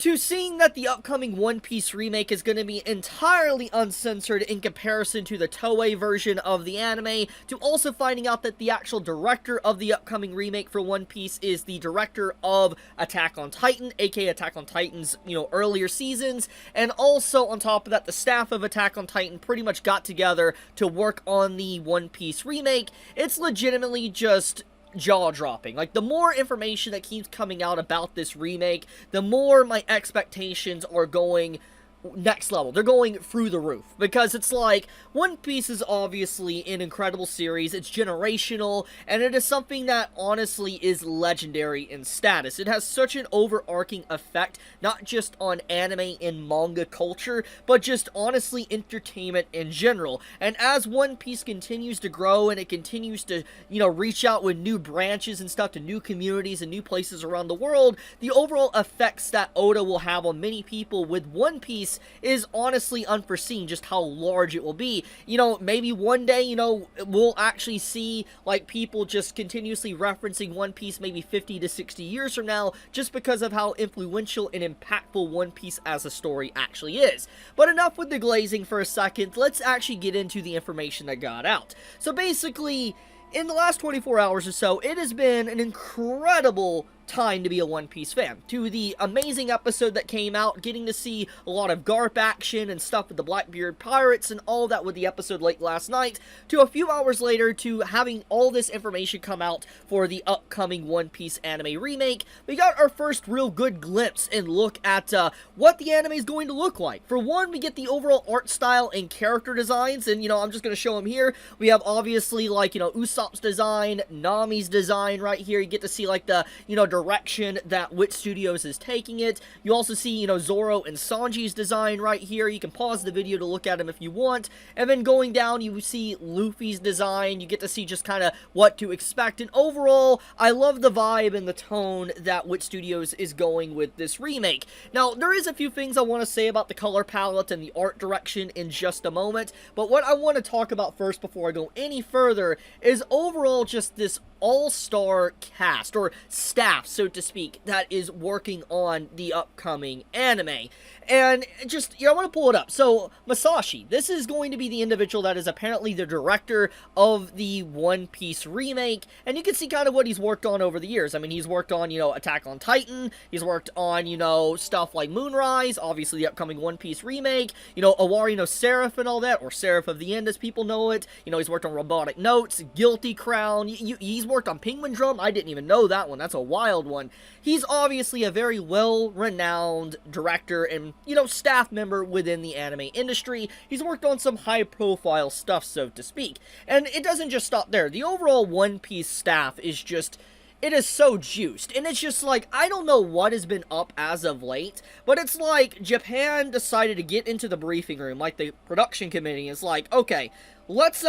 to seeing that the upcoming One Piece remake is going to be entirely uncensored in comparison to the Toei version of the anime, to also finding out that the actual director of the upcoming remake for One Piece is the director of Attack on Titan, aka Attack on Titan's, earlier seasons, and also on top of that, the staff of Attack on Titan pretty much got together to work on the One Piece remake. It's legitimately just jaw-dropping. Like, the more information that keeps coming out about this remake, the more my expectations are going next level. They're going through the roof, because it's like, One Piece is obviously an incredible series, it's generational, and it is something that honestly is legendary in status. It has such an overarching effect, not just on anime and manga culture, but just honestly entertainment in general. And as One Piece continues to grow, and it continues to, reach out with new branches and stuff to new communities and new places around the world, the overall effects that Oda will have on many people with One Piece is honestly unforeseen, just how large it will be. Maybe one day, we'll actually see, like, people just continuously referencing One Piece maybe 50 to 60 years from now, just because of how influential and impactful One Piece as a story actually is. But enough with the glazing for a second, let's actually get into the information that got out. So basically, in the last 24 hours or so, it has been an incredible time to be a One Piece fan. To the amazing episode that came out, getting to see a lot of Garp action and stuff with the Blackbeard pirates and all that with the episode late last night, to a few hours later to having all this information come out for the upcoming One Piece anime remake, we got our first real good glimpse and look at what the anime is going to look like. For one, we get the overall art style and character designs, and I'm just going to show them here. We have obviously, like, Usopp's design, Nami's design right here. You get to see, like, the, direction that WIT Studios is taking it. You also see, Zoro and Sanji's design right here. You can pause the video to look at them if you want. And then going down, you see Luffy's design. You get to see just kind of what to expect. And overall, I love the vibe and the tone that WIT Studios is going with this remake. Now, there is a few things I want to say about the color palette and the art direction in just a moment. But what I want to talk about first before I go any further is overall just this all-star cast, or staff, so to speak, that is working on the upcoming anime. And just, I want to pull it up. So, Masashi, this is going to be the individual that is apparently the director of the One Piece remake, and you can see kind of what he's worked on over the years. I mean, he's worked on, Attack on Titan, he's worked on, stuff like Moonrise, obviously the upcoming One Piece remake, Owari no Seraph and all that, or Seraph of the End as people know it. He's worked on Robotic Notes, Guilty Crown, he's worked on Penguin Drum. I didn't even know that one. That's a wild one. He's obviously a very well-renowned director and, staff member within the anime industry. He's worked on some high-profile stuff, so to speak. And it doesn't just stop there. The overall One Piece staff is just, it is so juiced. And it's just like, I don't know what has been up as of late, but it's like Japan decided to get into the briefing room, like the production committee is like, okay, let's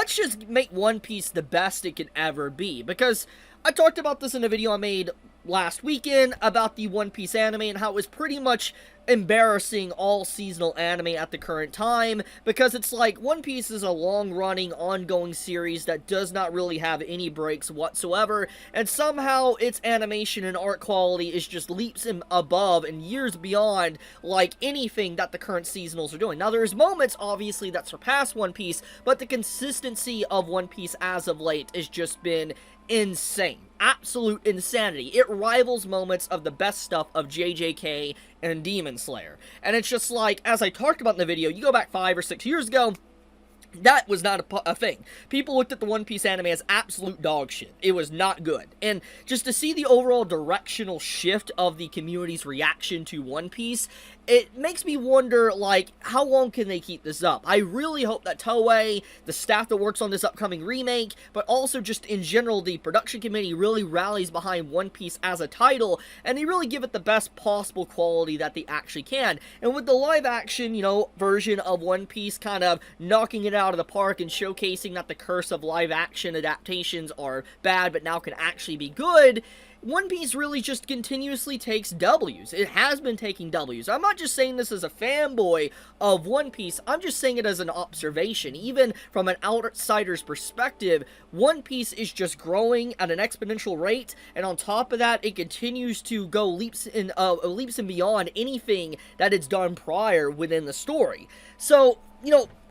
just make One Piece the best it can ever be. Because I talked about this in a video I made last weekend about the One Piece anime and how it was pretty much embarrassing all seasonal anime at the current time, because it's like One Piece is a long-running, ongoing series that does not really have any breaks whatsoever, and somehow its animation and art quality is just leaps above and years beyond, like, anything that the current seasonals are doing. Now, there's moments, obviously, that surpass One Piece, but the consistency of One Piece as of late has just been insane. Absolute insanity. It rivals moments of the best stuff of JJK and Demon Slayer. And it's just like, as I talked about in the video, you go back 5 or 6 years ago, that was not a thing. People looked at the One Piece anime as absolute dog shit. It was not good. And just to see the overall directional shift of the community's reaction to One Piece, it makes me wonder, like, how long can they keep this up? I really hope that Toei, the staff that works on this upcoming remake, but also just in general, the production committee really rallies behind One Piece as a title, and they really give it the best possible quality that they actually can. And with the live action, version of One Piece kind of knocking it out of the park and showcasing that the curse of live action adaptations are bad, but now can actually be good, One Piece really just continuously takes W's. It has been taking W's. I'm not just saying this as a fanboy of One Piece, I'm just saying it as an observation. Even from an outsider's perspective, One Piece is just growing at an exponential rate, and on top of that, it continues to go leaps and beyond anything that it's done prior within the story. So,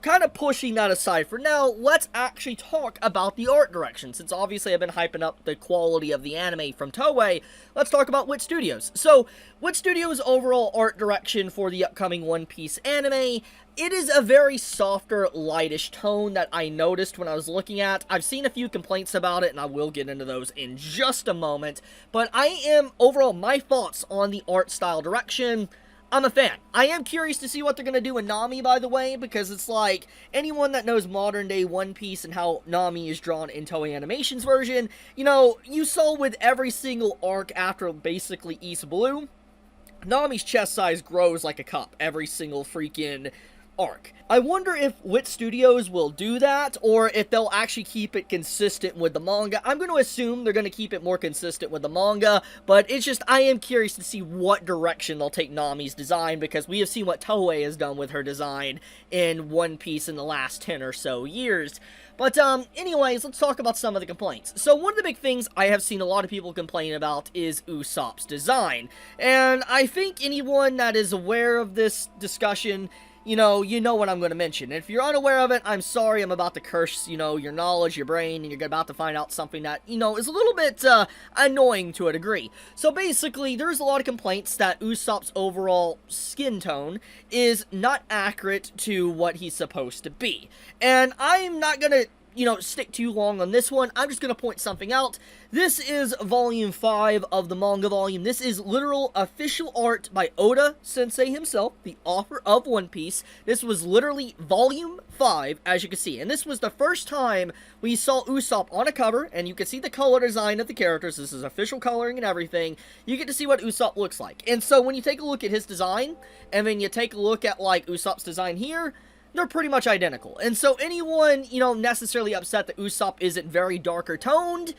kind of pushing that aside for now, let's actually talk about the art direction. Since obviously I've been hyping up the quality of the anime from Toei, let's talk about WIT Studios. So, WIT Studios' overall art direction for the upcoming One Piece anime, it is a very softer, lightish tone that I noticed when I was looking at. I've seen a few complaints about it, and I will get into those in just a moment. But overall, my thoughts on the art style direction, I'm a fan. I am curious to see what they're going to do in Nami, by the way, because it's like, anyone that knows modern-day One Piece and how Nami is drawn in Toei Animation's version, you saw with every single arc after basically East Blue, Nami's chest size grows like a cup every single freaking arc. I wonder if WIT Studios will do that, or if they'll actually keep it consistent with the manga. I'm going to assume they're going to keep it more consistent with the manga, but it's just, I am curious to see what direction they'll take Nami's design, because we have seen what Toei has done with her design in One Piece in the last 10 or so years. But, anyways, let's talk about some of the complaints. So, one of the big things I have seen a lot of people complain about is Usopp's design. And I think anyone that is aware of this discussion, you know what I'm going to mention. If you're unaware of it, I'm sorry, I'm about to curse, your knowledge, your brain, and you're about to find out something that, is a little bit, annoying to a degree. So basically, there's a lot of complaints that Usopp's overall skin tone is not accurate to what he's supposed to be. And I'm not going to stick too long on this one. I'm just going to point something out. This is volume 5 of the manga volume. This is literal official art by Oda Sensei himself, the author of One Piece. This was literally volume 5, as you can see. And this was the first time we saw Usopp on a cover, and you can see the color design of the characters. This is official coloring and everything. You get to see what Usopp looks like. And so when you take a look at his design, and then you take a look at, like, Usopp's design here, they're pretty much identical. And so anyone, necessarily upset that Usopp isn't very darker toned,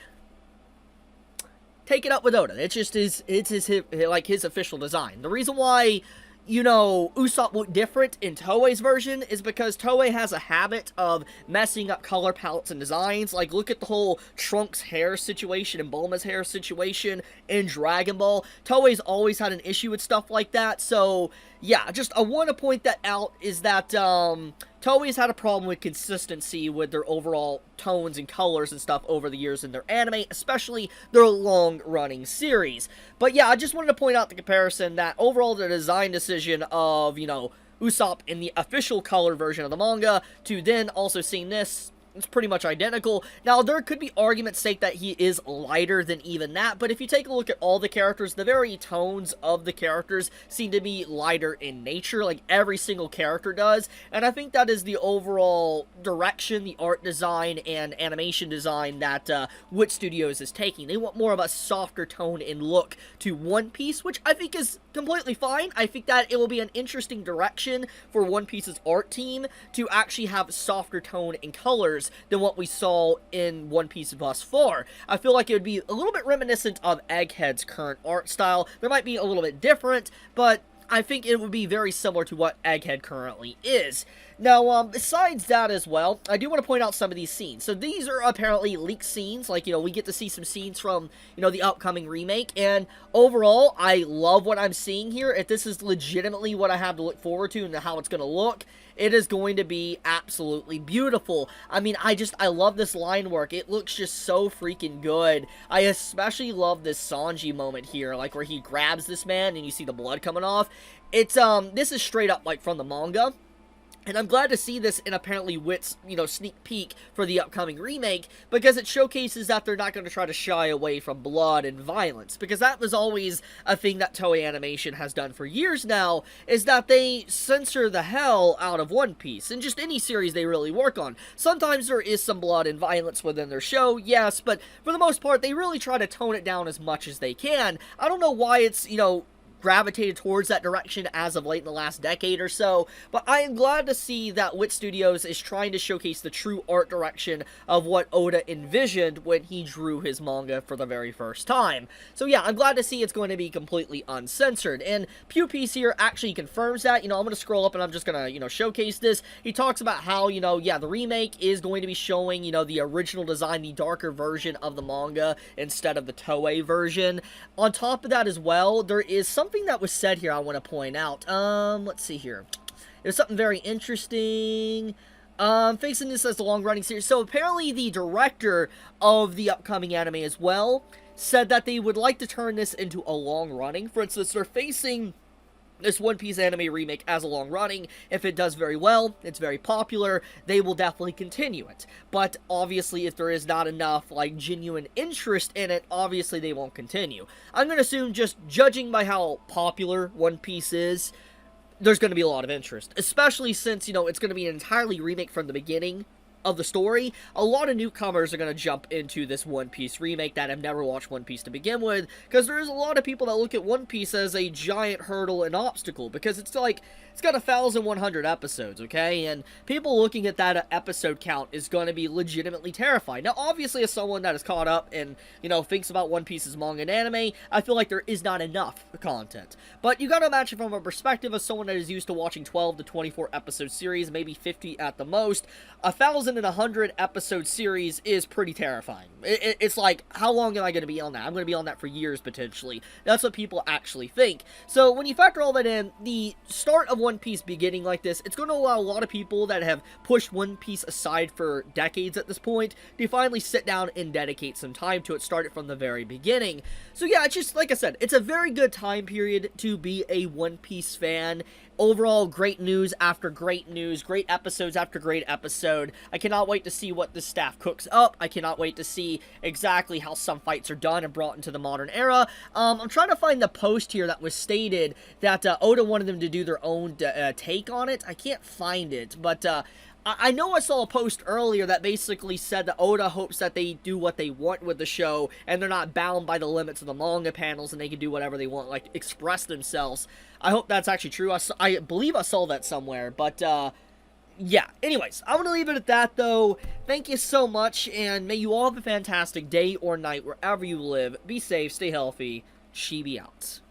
take it up with Oda. It's just his official design. The reason why, Usopp looked different in Toei's version is because Toei has a habit of messing up color palettes and designs. Like, look at the whole Trunks' hair situation and Bulma's hair situation in Dragon Ball. Toei's always had an issue with stuff like that, so yeah, I want to point that out, is that, Toei's had a problem with consistency with their overall tones and colors and stuff over the years in their anime, especially their long-running series. But yeah, I just wanted to point out the comparison that overall the design decision of, Usopp in the official color version of the manga to then also seeing this, it's pretty much identical. Now, there could be arguments sake that he is lighter than even that, but if you take a look at all the characters, the very tones of the characters seem to be lighter in nature, like every single character does, and I think that is the overall direction, the art design, and animation design that WIT Studios is taking. They want more of a softer tone and look to One Piece, which I think is completely fine. I think that it will be an interesting direction for One Piece's art team to actually have softer tone and colors than what we saw in One Piece thus far. I feel like it would be a little bit reminiscent of Egghead's current art style. There might be a little bit different, but I think it would be very similar to what Egghead currently is. Now, besides that as well, I do want to point out some of these scenes. So these are apparently leaked scenes, like, we get to see some scenes from, the upcoming remake, and overall, I love what I'm seeing here. If this is legitimately what I have to look forward to and how it's going to look, it is going to be absolutely beautiful. I mean, I love this line work. It looks just so freaking good. I especially love this Sanji moment here, like, where he grabs this man and you see the blood coming off. It's, this is straight up, like, from the manga. And I'm glad to see this in apparently WIT's, sneak peek for the upcoming remake, because it showcases that they're not going to try to shy away from blood and violence, because that was always a thing that Toei Animation has done for years now, is that they censor the hell out of One Piece, and just any series they really work on. Sometimes there is some blood and violence within their show, yes, but for the most part, they really try to tone it down as much as they can. I don't know why it's, gravitated towards that direction as of late in the last decade or so, but I am glad to see that WIT Studios is trying to showcase the true art direction of what Oda envisioned when he drew his manga for the very first time. So yeah, I'm glad to see it's going to be completely uncensored, and Pewpiece here actually confirms that. I'm going to scroll up and I'm just going to, showcase this. He talks about how, yeah, the remake is going to be showing, the original design, the darker version of the manga instead of the Toei version. On top of that as well, there is something that was said here I want to point out. Let's see here. There's something very interesting. Facing this as the long-running series. So apparently the director of the upcoming anime as well said that they would like to turn this into a long-running. For instance, they're facing this One Piece anime remake as a long-running. If it does very well, it's very popular, they will definitely continue it. But obviously, if there is not enough, genuine interest in it, obviously they won't continue. I'm going to assume, just judging by how popular One Piece is, there's going to be a lot of interest. Especially since, it's going to be an entirely remake from the beginning of the story. A lot of newcomers are going to jump into this One Piece remake that have never watched One Piece to begin with, because there's a lot of people that look at One Piece as a giant hurdle and obstacle, because it's got 1,100 episodes, okay? And people looking at that episode count is going to be legitimately terrified. Now, obviously, as someone that is caught up and, thinks about One Piece's manga and anime, I feel like there is not enough content. But you got to imagine from a perspective of someone that is used to watching 12 to 24 episode series, maybe 50 at the most, 1,100 episode series is pretty terrifying. It's like, how long am I going to be on that? I'm going to be on that for years, potentially. That's what people actually think. So, when you factor all that in, the start of One Piece beginning like this, it's going to allow a lot of people that have pushed One Piece aside for decades at this point to finally sit down and dedicate some time to it, start it from the very beginning. So yeah, it's just, like I said, it's a very good time period to be a One Piece fan. Overall, great news after great news, great episodes after great episode. I cannot wait to see what the staff cooks up. I cannot wait to see exactly how some fights are done and brought into the modern era. I'm trying to find the post here that was stated that Oda wanted them to do their own take on it. I can't find it, but I know I saw a post earlier that basically said that Oda hopes that they do what they want with the show, and they're not bound by the limits of the manga panels, and they can do whatever they want, express themselves. I hope that's actually true. I believe I saw that somewhere, but, yeah. Anyways, I'm gonna leave it at that, though. Thank you so much, and may you all have a fantastic day or night wherever you live. Be safe, stay healthy. Chibi out.